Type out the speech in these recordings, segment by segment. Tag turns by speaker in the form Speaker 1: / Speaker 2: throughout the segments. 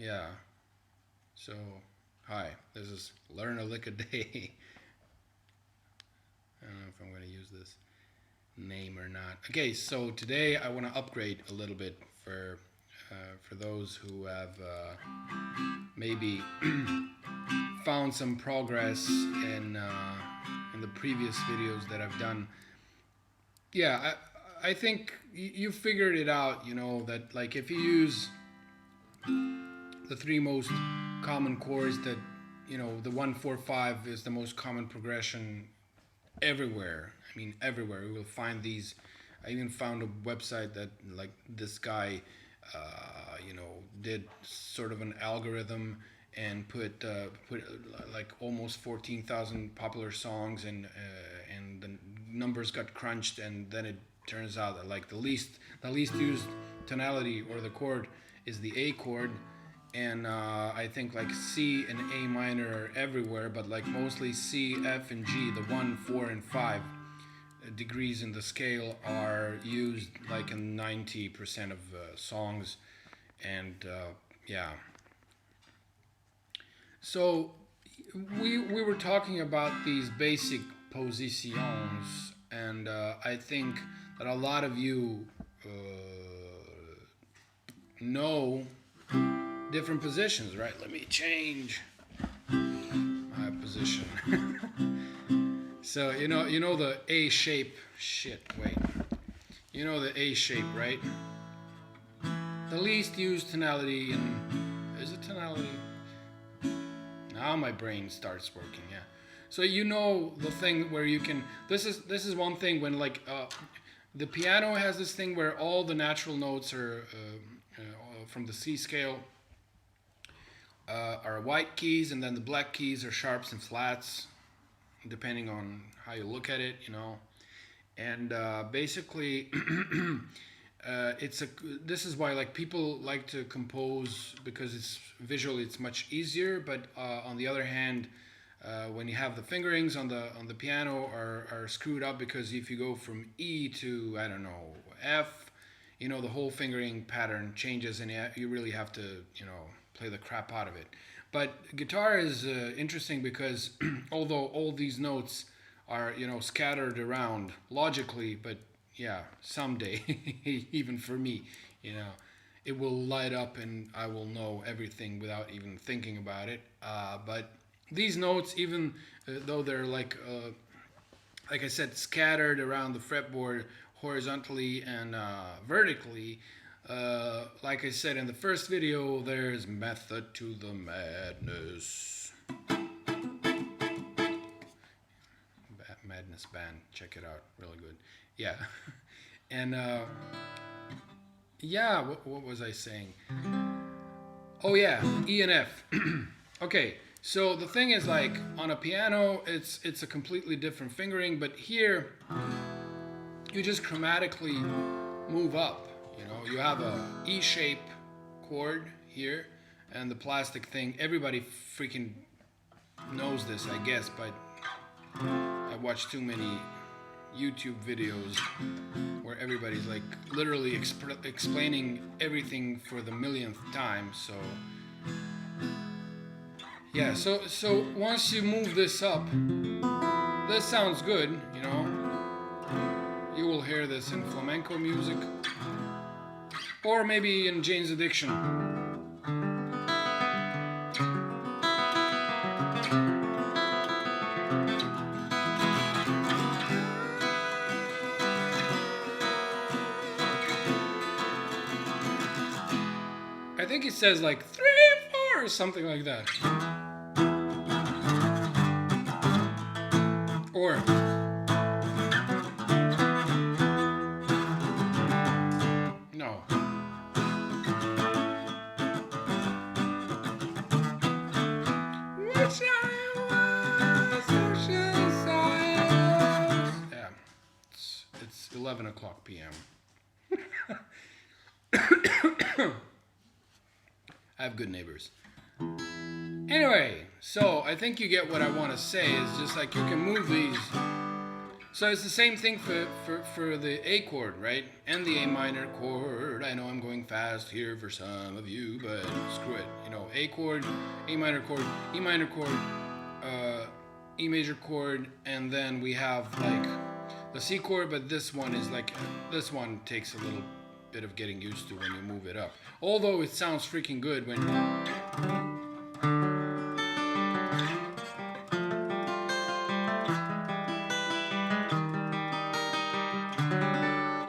Speaker 1: yeah. So, hi, this is Learn a Lick a Day. I don't know if I'm going to use this name or not. Okay, so today I want to upgrade a little bit for those who have maybe found some progress in the previous videos that I've done. Yeah, I think you figured it out. You know that like if you use the three most common chords that the 1 4 5 is the most common progression everywhere. I mean, everywhere you will find these. I even found a website that like this guy, did sort of an algorithm and put like almost 14,000 popular songs and the numbers got crunched and then it turns out that like the least used tonality or the chord is the A chord, and I think like C and A minor are everywhere, but like mostly C, F, and G, the 1, 4, and 5 degrees in the scale are used like in 90% of songs, and yeah. So we were talking about these basic positions, and I think that a lot of you know different positions, right? Let me change my position. So you know the A shape. Shit, wait. You know the A shape, right? The least used tonality is it tonality? Now my brain starts working. Yeah. So you know the thing where you can. This is one thing when like the piano has this thing where all the natural notes are from the C scale are white keys, and then the black keys are sharps and flats, depending on how you look at it, And basically, this is why like people like to compose because it's visually it's much easier. But on the other hand, when you have the fingerings on the piano are screwed up because if you go from E to I don't know F, the whole fingering pattern changes and you really have to play the crap out of it. But guitar is interesting because although all these notes are scattered around logically, but yeah, someday even for me, it will light up and I will know everything without even thinking about it. But these notes, even though they're like I said, scattered around the fretboard horizontally and vertically. Like I said in the first video, there's method to the madness. Madness band, check it out, really good. Yeah, and yeah, what was I saying? Oh yeah, E and F. Okay, so the thing is like on a piano, it's a completely different fingering, but here you just chromatically move up. You have a E shape chord here, and the plastic thing. Everybody freaking knows this, I guess, but I watched too many YouTube videos where everybody's like literally explaining everything for the millionth time. So yeah, so once you move this up, this sounds good. You will hear this in flamenco music. Or maybe in Jane's Addiction. I think it says like 3, 4 or something like that. Or no. Yeah, it's 11 o'clock p.m. I have good neighbors. Anyway, so I think you get what I want to say. Is just like you can move these So it's the same thing for the A chord, right? And the A minor chord. I know I'm going fast here for some of you, but screw it. You know, A chord, A minor chord, E minor chord, E major chord, and then we have like the C chord, but this one is like, this one takes a little bit of getting used to when you move it up. Although it sounds freaking good when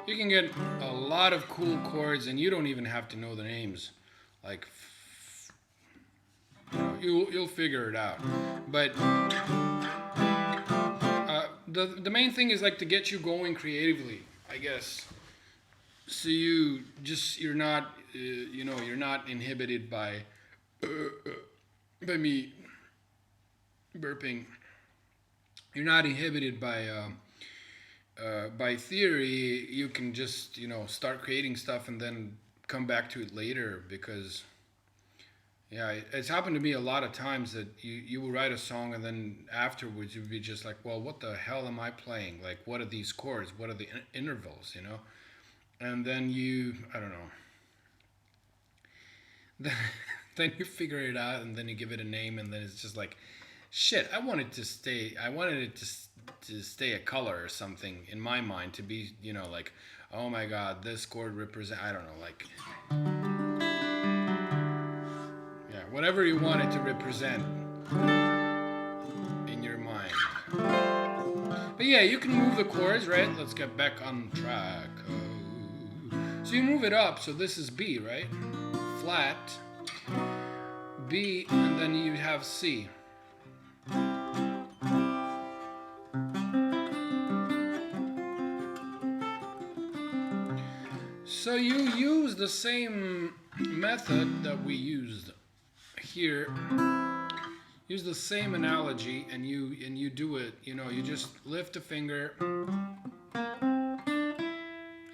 Speaker 1: you can get a lot of cool chords and you don't even have to know the names. Like, you'll figure it out. But the main thing is like to get you going creatively, I guess. So you're not you're not inhibited by me burping. You're not inhibited by theory. You can just start creating stuff and then come back to it later, because yeah, it's happened to me a lot of times that you will write a song and then afterwards you'll be just like, well, what the hell am I playing? Like, what are these chords? What are the intervals? And then I don't know. Then you figure it out and then you give it a name and then it's just like, shit, I wanted it to stay a color or something in my mind, to be, like, oh my god, this chord represent, I don't know, like, yeah, whatever you want it to represent in your mind. But yeah, you can move the chords, right? Let's get back on track. So you move it up, so this is B, right? Flat, B, and then you have C. So you use the same method that we used here. Use the same analogy, and you do it. You just lift a finger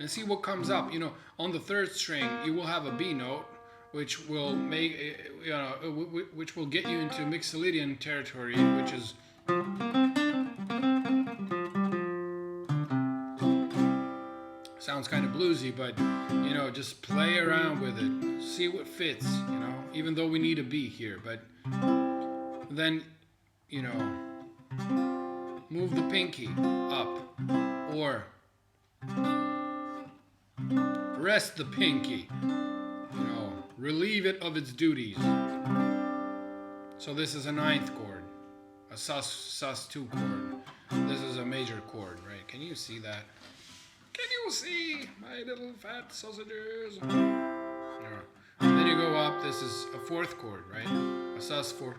Speaker 1: and see what comes up. On the third string, you will have a B note, which will which will get you into Mixolydian territory, which is sounds kind of bluesy, but just play around with it, see what fits. Even though we need a B here, but then move the pinky up or rest the pinky, relieve it of its duties. So this is a ninth chord, a sus2 chord. This is a major chord, right? Can you see that? Can you see my little fat sausages? Yeah. And then you go up, this is a fourth chord, right? A sus4.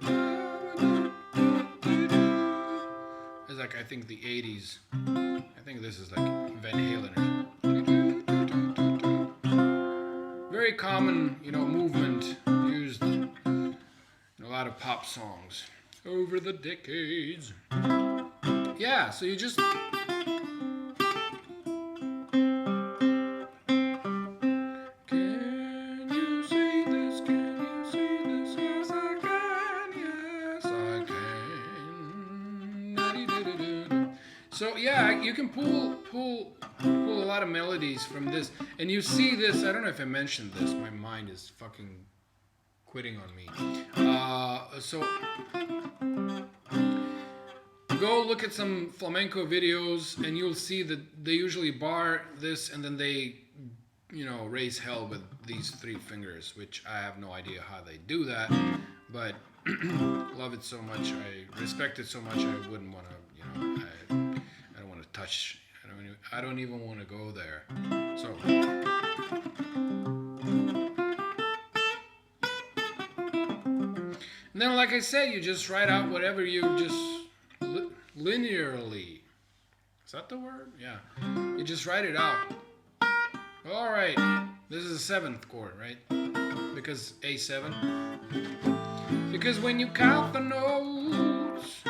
Speaker 1: It's like, I think the 80s. I think this is like Van Halen. Very common, movement used in a lot of pop songs over the decades. Yeah, so you just So yeah, you can pull a lot of melodies from this, and you see this. I don't know if I mentioned this. My mind is fucking quitting on me. So go look at some flamenco videos, and you'll see that they usually bar this, and then they, raise hell with these three fingers, which I have no idea how they do that, but love it so much. I respect it so much. I wouldn't want to, I don't want to touch. I don't even want to go there. So. And then, like I said, you just write out whatever you just linearly. Is that the word? Yeah. You just write it out. All right. This is a seventh chord, right? Because A7. Because when you count the notes,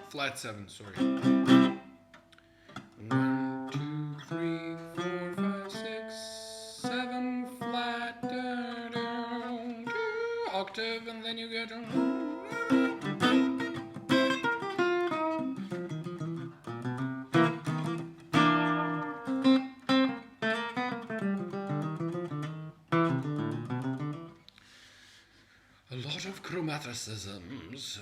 Speaker 1: flat 7, sorry. 1, 2, 3, 4, 5, 6, 7, flat, down, octave, and then you get. lot of chromaticisms.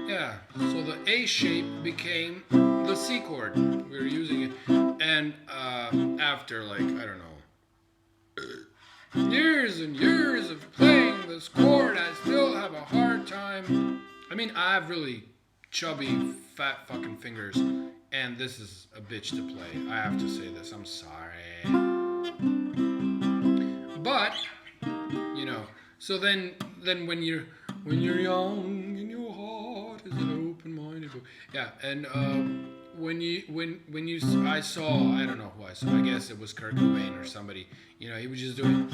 Speaker 1: Yeah, so the A shape became the C chord. We were using it, and after like I don't know, years and years of playing this chord, I still have a hard time. I mean, I have really chubby, fat fucking fingers, and this is a bitch to play. I have to say this. I'm sorry, but you know. So then when you're young and your heart is an open-minded book. Yeah, and I saw, I don't know who I saw. I guess it was Kurt Cobain or somebody. You know, he was just doing,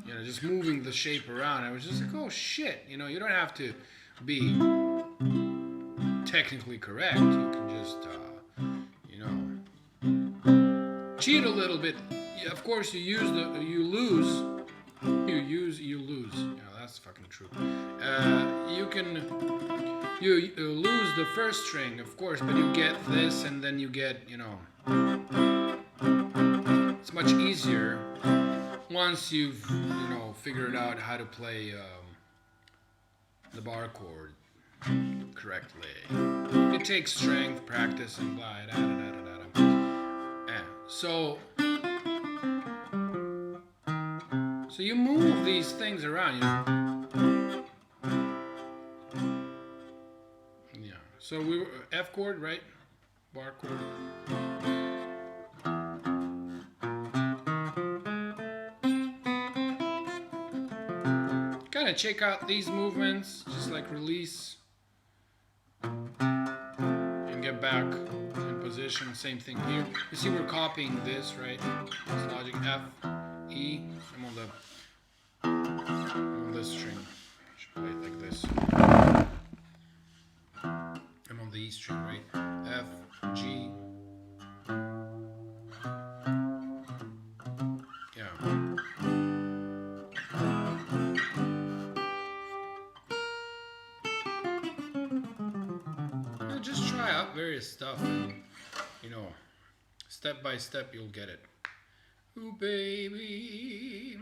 Speaker 1: you know, just moving the shape around. I was just like, oh shit. You know, you don't have to be technically correct. You can just, you know, cheat a little bit. Yeah, of course, you lose. You lose. Yeah, that's fucking true. You can you lose the first string, of course, but you get this, and then you get, you know, it's much easier once you've, you know, figured out how to play the bar chord correctly. It takes strength, practice, and blah, da, da, da, da, da. Yeah. So you move these things around, you know. Yeah. So we were F chord, right? Bar chord. Kind of check out these movements, just like release and get back in position. Same thing here. You see, we're copying this, right? It's logic F, E. I'm on this string. I should play it like this. I'm on the E string, right? F, G. Yeah. Just try out various stuff, and you know, step by step you'll get it. Ooh, baby,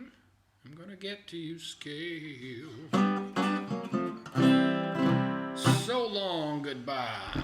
Speaker 1: I'm gonna get to you scale. So long, goodbye.